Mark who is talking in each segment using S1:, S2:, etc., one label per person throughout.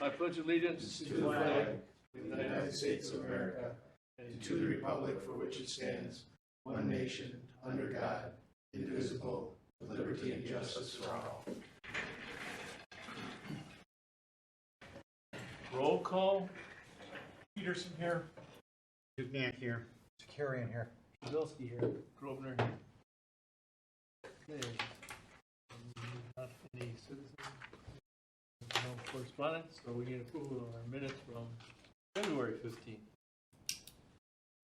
S1: I pledge allegiance
S2: to the flag of the United States of America and to the republic for which it stands, one nation, under God, indivisible, with liberty and justice for all.
S1: Roll call. Peterson here.
S3: Dukniak here.
S4: Carrion here.
S1: Pavelski here. Grosvenor here. Okay. Not any citizens. No correspondence, so we need approval of our minutes from February 15th.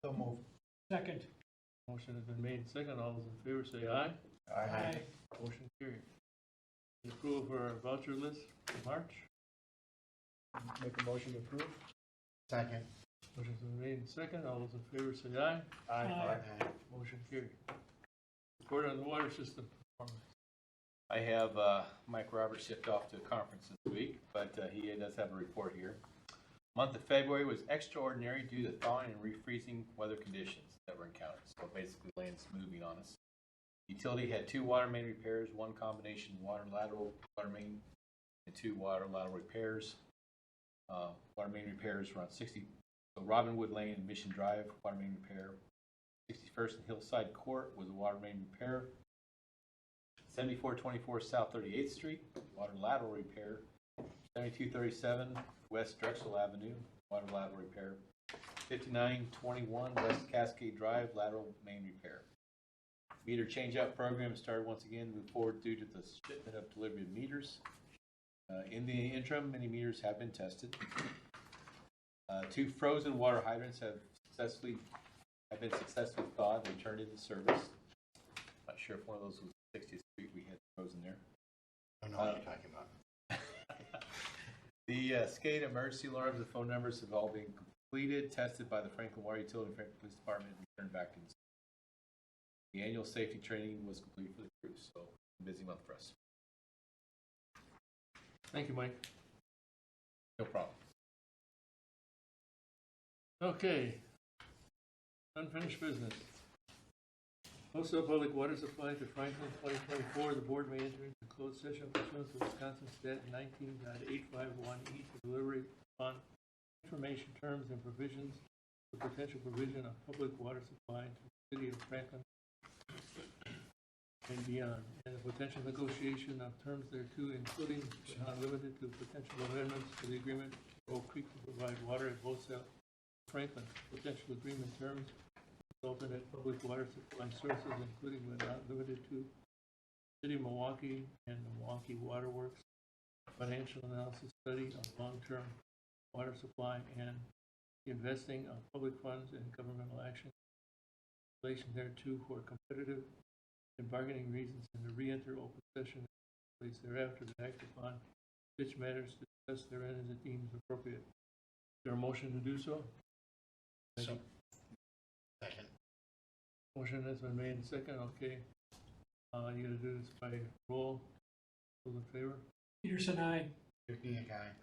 S4: So moved.
S1: Second. Motion has been made second. All those in favor say aye.
S4: Aye.
S1: Motion carried. Approval for our voucher list for March.
S4: Make a motion to approve. Second.
S1: Motion's been made second. All those in favor say aye.
S4: Aye.
S1: Motion carried. Report on the water system performance.
S5: I have Mike Roberts shipped off to a conference this week, but he does have a report here. Month of February was extraordinary due to thawing and refreezing weather conditions that were encountered. So basically land's moving on us. Utility had 2 water main repairs, 1 combination water main, and 2 water lateral repairs. Water main repairs were on 60. So Robinwood Lane and Mission Drive, water main repair. 61st and Hillside Court was a water main repair. 7424 South 38th Street, water lateral repair. 7237 West Drexel Avenue, water lateral repair. 5921 West Cascade Drive, lateral main repair. Meter change-out program started once again to move forward due to the shipment of delivery of meters. In the interim, many meters have been tested. 2 frozen water hydrants have been successfully thawed and returned into service. Not sure if one of those was 60th Street. We had frozen there.
S3: I don't know what you're talking about.
S5: The SCADA emergency alarms and phone numbers have all been completed, tested by the Franklin Water Utility and Franklin Police Department, and returned back to the annual safety training was completed for the crew. So, busy month for us.
S1: Thank you, Mike.
S5: No problem.
S1: Okay. Unfinished business. Also, public water supply to Franklin 2024. The board may enter into closed session pursuant to Wisconsin Stat 19.851E to delivery on information, terms, and provisions for potential provision of public water supply to the city of Franklin and beyond, and the potential negotiation of terms thereto, including but not limited to potential amendments to the agreement for Oak Creek to provide water at both Franklin. Potential agreement terms alternate public water supply sources, including but not limited to City of Milwaukee and the Milwaukee Water Works. Financial analysis study of long-term water supply and investing of public funds and governmental action in relation thereto for competitive and bargaining reasons, and to re-enter open session place thereafter to act upon which matters to discuss therein as it deems appropriate. Is there a motion to do so?
S3: So, second.
S1: Motion has been made second. Okay. You gotta do this by roll. Those in favor?
S6: Peterson, aye.
S3: Dukniak, aye.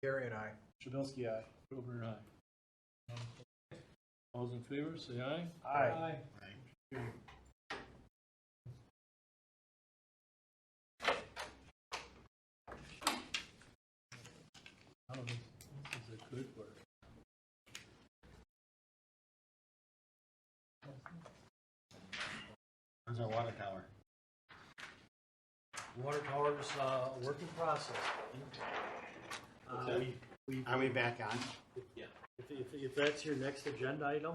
S4: Carrion, aye.
S6: Shabilsky, aye.
S1: Grover, aye. All those in favor, say aye.
S6: Aye.
S3: Aye.
S1: How is it good for?
S3: How's our water tower?
S6: Water tower's a work in process.
S3: Are we back on?
S6: Yeah. If that's your next agenda item,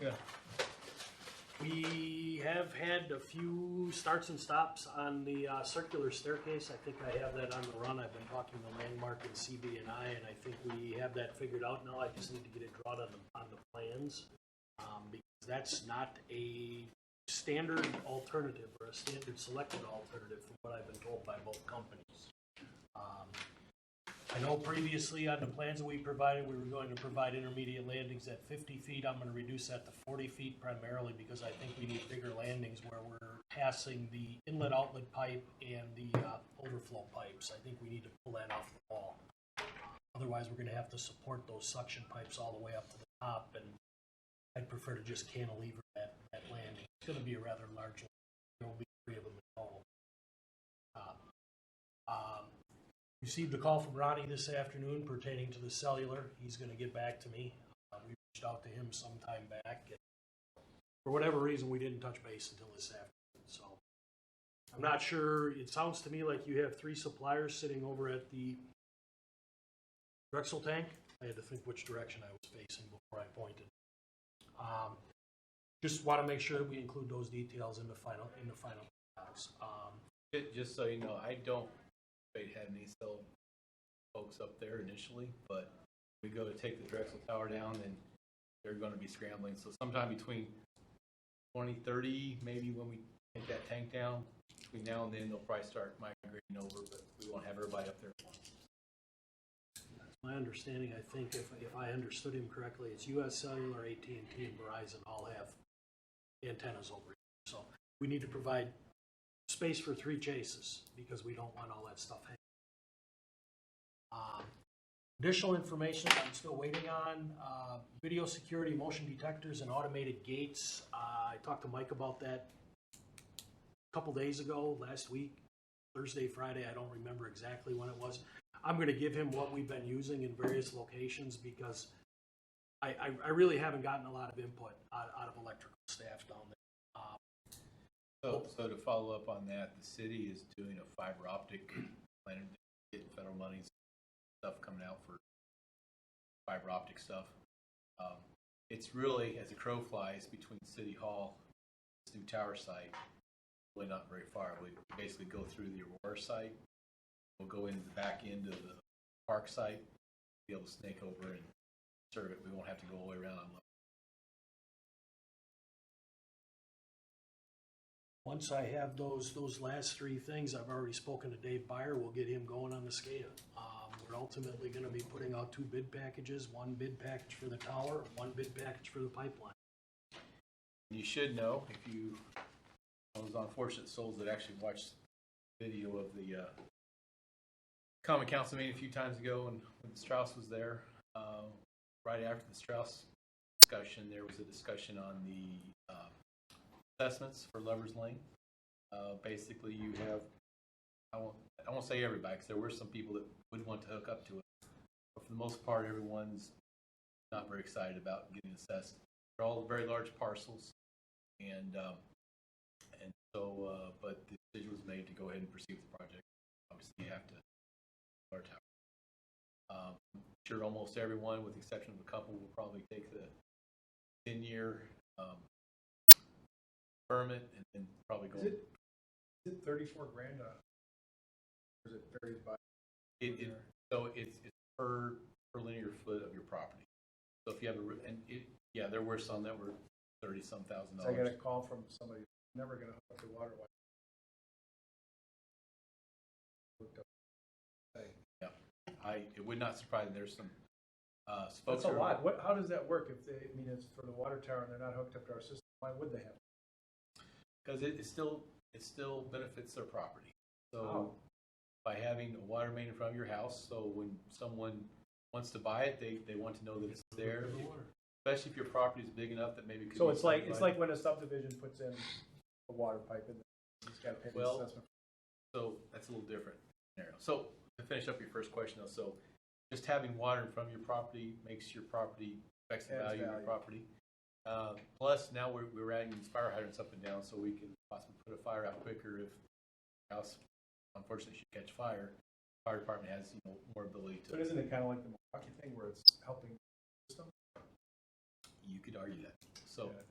S1: Yeah.
S6: we have had a few starts and stops on the circular staircase. I think I have that on the run. I've been talking to Landmark and CB&I, and I think we have that figured out now. I just need to get it drawn on the plans, because that's not a standard alternative or a standard selected alternative from what I've been told by both companies. I know previously on the plans that we provided, we were going to provide intermediate landings at 50 feet. I'm going to reduce that to 40 feet primarily because I think we need bigger landings where we're passing the inlet-outlet pipe and the overflow pipes. I think we need to pull that off the wall. Otherwise, we're going to have to support those suction pipes all the way up to the top, and I'd prefer to just cantilever that landing. It's going to be a rather large landing. There will be 3 of them in total. Received a call from Ronnie this afternoon pertaining to the cellular. He's gonna get back to me. We reached out to him sometime back. And for whatever reason, we didn't touch base until this afternoon, so. I'm not sure, it sounds to me like you have 3 suppliers sitting over at the Drexel tank. I had to think which direction I was facing before I pointed. Just wanna make sure that we include those details in the final docs.
S5: Just so you know, I don't have any cell folks up there initially, but we go to take the Drexel Tower down and they're gonna be scrambling. So sometime between 2030, maybe when we take that tank down, between now and then, they'll probably start migrating over, but we won't have everybody up there at once.
S6: My understanding, I think, if I understood him correctly, it's US Cellular, AT&T, and Verizon all have antennas over here. So we need to provide space for 3 chases because we don't want all that stuff hanging. Additional information I'm still waiting on, video security, motion detectors, and automated gates. I talked to Mike about that a couple days ago, last week, Thursday, Friday, I don't remember exactly when it was. I'm going to give him what we've been using in various locations because I really haven't gotten a lot of input out of electrical staff down there.
S5: So to follow up on that, the city is doing a fiber optic plan, getting federal monies, stuff coming out for fiber optic stuff. It's really, as the crow flies, between City Hall, this new tower site, really not very far. We basically go through the Aurora site. We'll go into the back end of the park site, be able to snake over and serve it. We won't have to go all the way around.
S6: Once I have those last 3 things, I've already spoken to Dave Byer. We'll get him going on the SCADA. We're ultimately going to be putting out 2 bid packages, 1 bid package for the tower, 1 bid package for the pipeline.
S5: You should know, if you, those unfortunate souls that actually watched the video of the Common Council meeting a few times ago when Strauss was there, right after the Strauss discussion, there was a discussion on the assessments for Lover's Lane. Basically, you have, I won't say everybody, because there were some people that would want to hook up to it. But for the most part, everyone's not very excited about getting assessed. They're all very large parcels, and so, but the decision was made to go ahead and proceed with the project. Obviously, you have to our tower. I'm sure almost everyone, with the exception of a couple, will probably take the 10-year permit and then probably go.
S4: Is it 34 grand? Or is it varies by?
S5: So it's per linear foot of your property. So if you have yeah, there were some that were $30,000.
S4: So I got a call from somebody who's never going to hook up to water.
S5: It would not surprise me. There's some
S4: That's
S5: folks.
S4: a lot. How does that work? If they, I mean, it's for the water tower and they're not hooked up to our system, why would they have?
S5: Because it still benefits their property. So by having a water main in front of your house, so when someone wants to buy it, they want to know that it's there. Especially if your property is big enough that maybe.
S4: So it's like when a subdivision puts in a water pipe and it's got to pay the assessment.
S5: So that's a little different scenario. So to finish up your first question though, so just having water in front of your property makes your property, affects the value of your property. Plus now we're adding these fire hydrants up and down so we can possibly put a fire out quicker if the house unfortunately should catch fire. Fire department has more ability to.
S4: But isn't it kind of like the Milwaukee thing where it's helping the system?
S5: You could argue that. So,
S4: Yeah.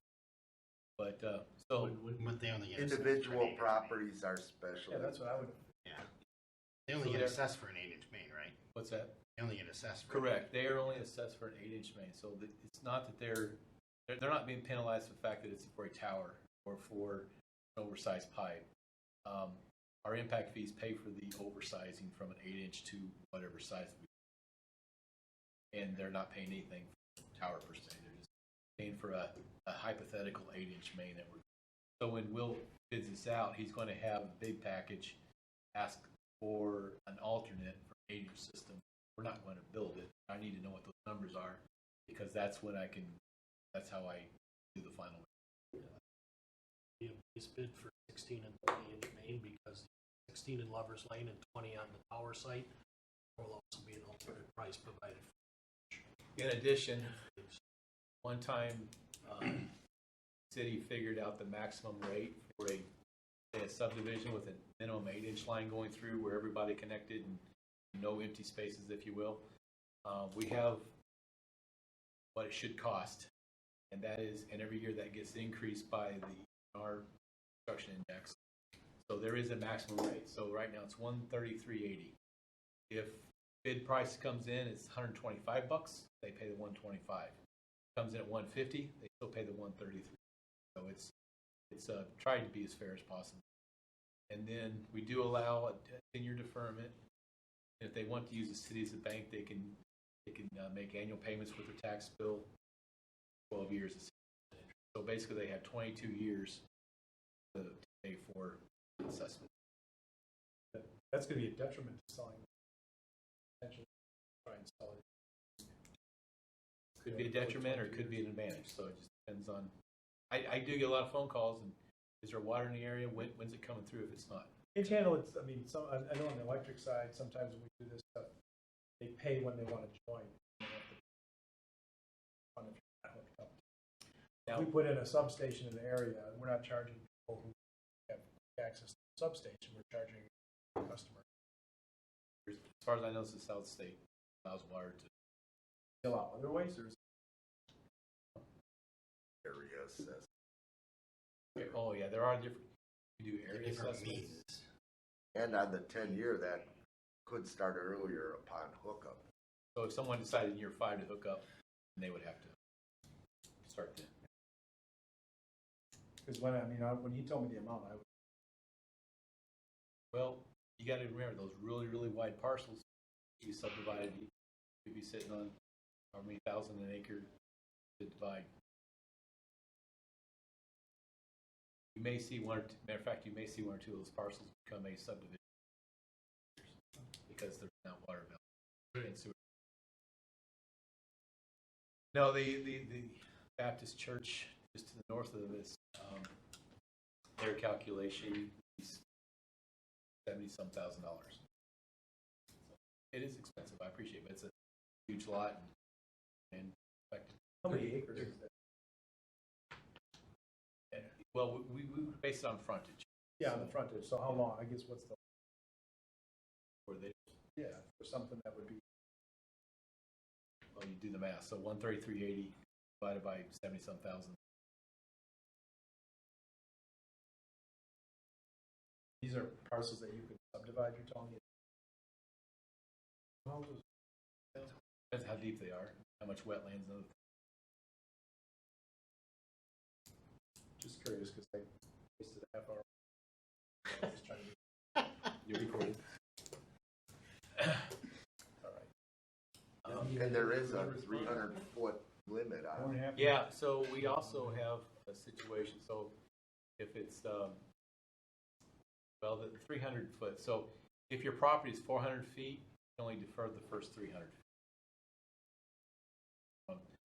S5: but so
S3: But they only get
S2: Individual properties are special.
S4: Yeah, that's what I would.
S3: Yeah. They only
S5: So
S3: get
S5: they're-
S3: assessed for an 8-inch main, right?
S5: what's that?
S3: They only get assessed for.
S5: Correct. They are only assessed for an 8-inch main, so it's not that they're not being penalized for the fact that it's for a tower or for an oversized pipe. Our impact fees pay for the oversizing from an 8-inch to whatever size, and they're not paying anything for the tower per se. They're just paying for a hypothetical 8-inch main that we're. So when Will bids this out, he's going to have a big package, ask for an alternate for 8-inch system. We're not going to build it. I need to know what those numbers are because that's when that's how I do the final.
S6: Be a base bid for 16 and 20 inch main because 16 in Lover's Lane and 20 on the tower site will also be an alternate price provided.
S5: In addition, one time, city figured out the maximum rate for a subdivision with a minimum 8-inch line going through where everybody connected and no empty spaces, if you will. We have what it should cost, and that is, and every year that gets increased by our construction index. So there is a maximum rate. So right now it's $133.80. If bid price comes in, it's $125. They pay the $125. Comes in at $150, they still pay the $133. So it's tried to be as fair as possible. And then we do allow a 10-year deferment. If they want to use the city as a bank, they can make annual payments with their tax bill. 12 years. So basically, they have 22 years to pay for the assessment.
S4: That's going to be a detriment to selling. Potentially try and sell it.
S5: Could be a detriment or it could be an advantage. So it just depends on. I do get a lot of phone calls, and is there water in the area? When's it coming through? If it's not,
S4: In channel, it's. I mean, I know on the electric side, sometimes when we do this stuff, they pay when they want to join.
S5: now
S4: If we put in a substation in the area, we're not charging people who have access to the substation. We're charging customers.
S5: as far as I know, it's the South State allows water to.
S4: Fill out other ways, or
S2: Areas.
S5: Oh yeah, there are different. You do area
S3: Different
S5: assessments.
S3: means.
S7: And on the 10-year, that could start earlier upon hookup.
S5: So if someone decided in year 5 to hook up, they would have to start then.
S4: because when he told me the amount, I was
S5: Well, you got to remember those really, really wide parcels. You subdivided, you'd be sitting on how many thousand an acre to divide. You may see one or two, matter of fact, you may see one or two of those parcels become a subdivision because there's not water available and sewer. No, the Baptist church just to the north of this, their calculation is $70,000. It is expensive. I appreciate it, but it's a huge lot and effective.
S4: how many acres is that?
S5: Well, we base it on frontage.
S4: Yeah, on the frontage. So how long? I guess what's the
S5: Where they,
S4: for something that would be
S5: well, you do the math. So 133.80 divided by 70-some thousand.
S4: these are parcels that you could subdivide. You're telling me.
S5: Depends how deep they are, how much wetlands. And
S4: Just curious because I wasted a half hour. I was trying to
S5: you're recorded.
S4: all right.
S7: And there is a 300-foot limit
S4: Hour
S7: on
S4: and a
S7: it.
S4: half.
S5: Yeah, so we also have a situation, so if it's, well, the 300 foot, so if your property is 400 feet, you can only defer the first 300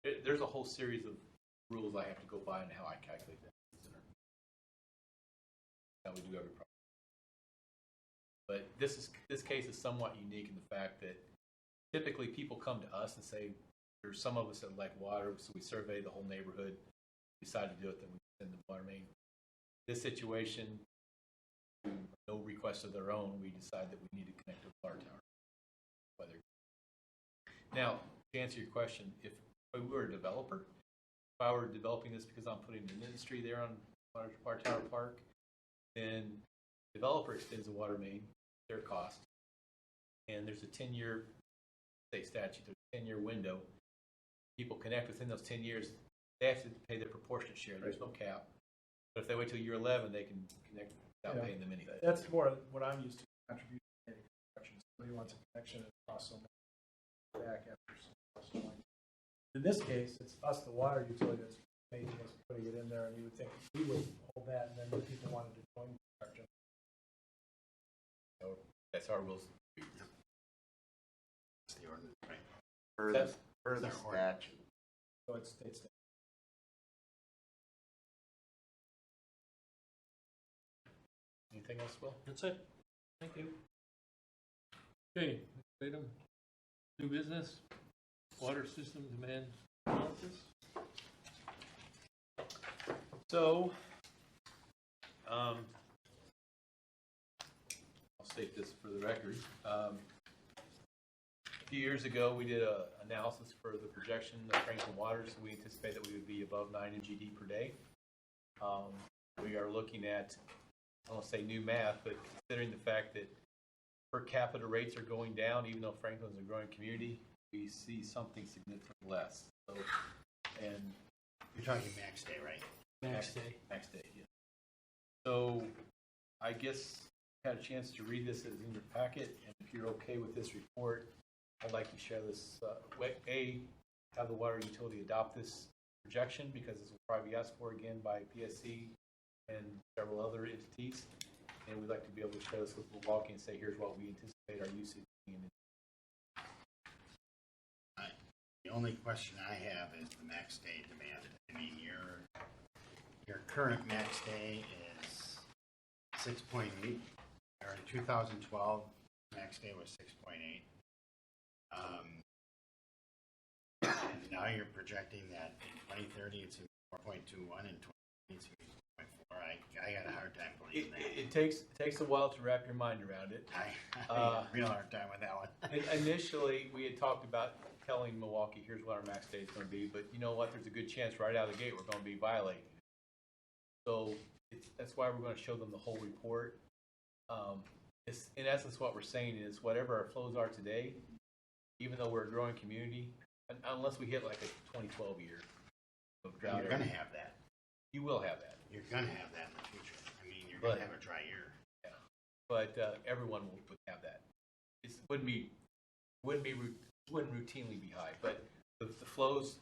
S5: feet. There's a whole series of rules I have to go by and how I calculate that. How we do every property. But this case is somewhat unique in the fact that typically people come to us and say, there's some of us that like water, so we survey the whole neighborhood, decide to do it, then we send the water main. This situation, no request of their own, we decide that we need to connect to a water tower. Now, to answer your question, if we were a developer, if I were developing this because I'm putting an industry there on Water Tower Park, then the developer extends the water main, their cost, and there's a 10-year state statute, there's a 10-year window. People connect within those 10 years, they have to pay their proportionate share. There's no cap. But if they wait till year 11, they can connect without paying them anything.
S4: That's more what I'm used to. Contribution construction. Somebody wants a connection and costs so much back after some cost join. In this case, it's us, the water utility, that's making us putting it in there, and you would think we would hold that, and then if people wanted to join construction.
S5: So that's our rules.
S3: That's the ordinance, right?
S7: Per the statute.
S4: So it's state statute.
S5: Anything else, Will?
S6: That's it. Thank you.
S1: Okay, item. New business, water system demand analysis.
S5: So, I'll state this for the record. A few years ago, we did an analysis for the projection of Franklin Waters. We anticipate that we would be above 9 MGD per day. We are looking at, I won't say new math, but considering the fact that per capita rates are going down, even though Franklin's a growing community, we see something significantly less. So, and
S3: You're talking max day, right?
S6: Max day.
S5: Max day, yeah. So, I guess I had a chance to read this. It's in your packet, and if you're okay with this report, I'd like to share this. Have the water utility adopt this projection, because this will probably be asked for again by PSC and several other entities. And we'd like to be able to share this with Milwaukee and say, here's what we anticipate our usage being.
S3: The only question I have is the max day demand. I mean, your current max day is 6.8, or in 2012, max day was 6.8. And now you're projecting that in 2030 it's 4.21 and 2020 it's 4.4. I got a hard time believing that.
S5: It takes a while to wrap your mind around it.
S3: I had a real hard time with that one.
S5: Initially, we had talked about telling Milwaukee, here's what our max day is going to be, but you know what? There's a good chance right out of the gate we're going to be violating it. So that's why we're going to show them the whole report. It's, in essence, what we're saying is whatever our flows are today, even though we're a growing community, unless we hit like a 2012 year of drought,
S3: You're going to have that.
S5: you will have that.
S3: You're going to have that in the future. I mean, you're going to have a dry year.
S5: Yeah. But everyone would have that. It wouldn't routinely be high, but the flows,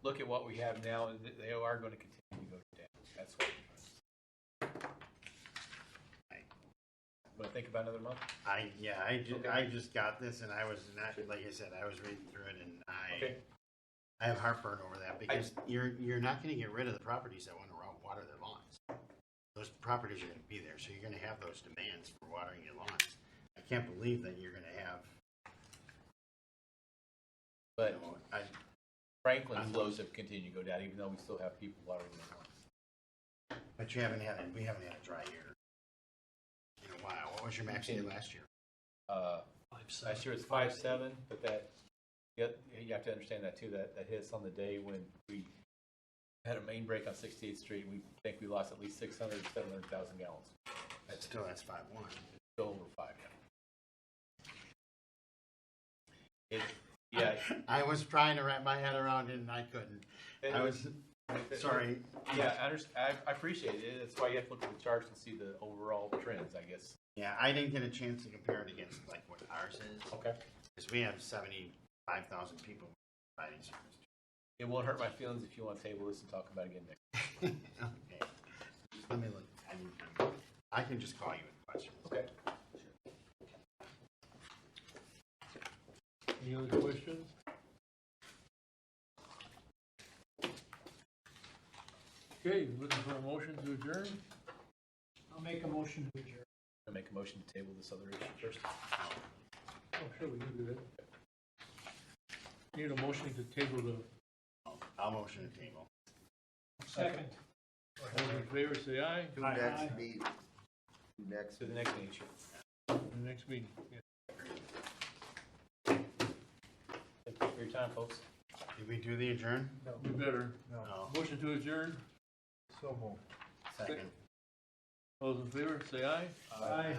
S5: look at what we have now, and they are going to continue to go down. That's what we're trying to say. Want to think about another month?
S3: I just got this, and I was not, like I said, I was reading through it, and I have heartburn over that, because you're not going to get rid of the properties that want to water their lawns. Those properties are going to be there, so you're going to have those demands for watering your lawns. I can't believe that you're going to have.
S5: But
S3: you know,
S5: Franklin flows have continued to go down, even though we still have people watering their lawns.
S3: but we haven't had a dry year in a while. What was your max day last year?
S5: Last year it's 5.7, but that you have to understand that too. That hits on the day when we had a main break on 68th Street. We think we lost at least 600 to 700,000 gallons.
S3: That's 5.1.
S5: Still over 5. Yeah.
S3: I was trying to wrap my head around it, and I couldn't. I was sorry.
S5: Yeah, I appreciate it. That's why you have to look at the charts and see the overall trends, I guess.
S3: Yeah, I didn't get a chance to compare it against like what ours is.
S5: Okay.
S3: Because we have 75,000 people providing service.
S5: It won't hurt my feelings if you want to table this and talk about it again next.
S3: Okay. Just let me look. I can just call you with questions.
S5: Okay.
S1: Any other questions? Okay, looking for a motion to adjourn?
S6: I'll make a motion to adjourn.
S5: I'll make a motion to table this other issue first.
S1: Oh, sure, we can do that. Need a motion to table the,
S3: I'll motion to table.
S6: Second.
S1: all those in favor, say aye.
S7: To
S6: Aye.
S7: next meet, next
S5: To the next meeting.
S1: The next meeting. Yeah.
S5: Thank you for your time, folks.
S3: Did we do the adjourn?
S1: You better.
S3: No.
S1: Motion to adjourn,
S4: So moved.
S3: Second.
S1: all those in favor, say aye.
S6: Aye.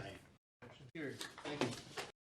S1: Motion carried. Thank you.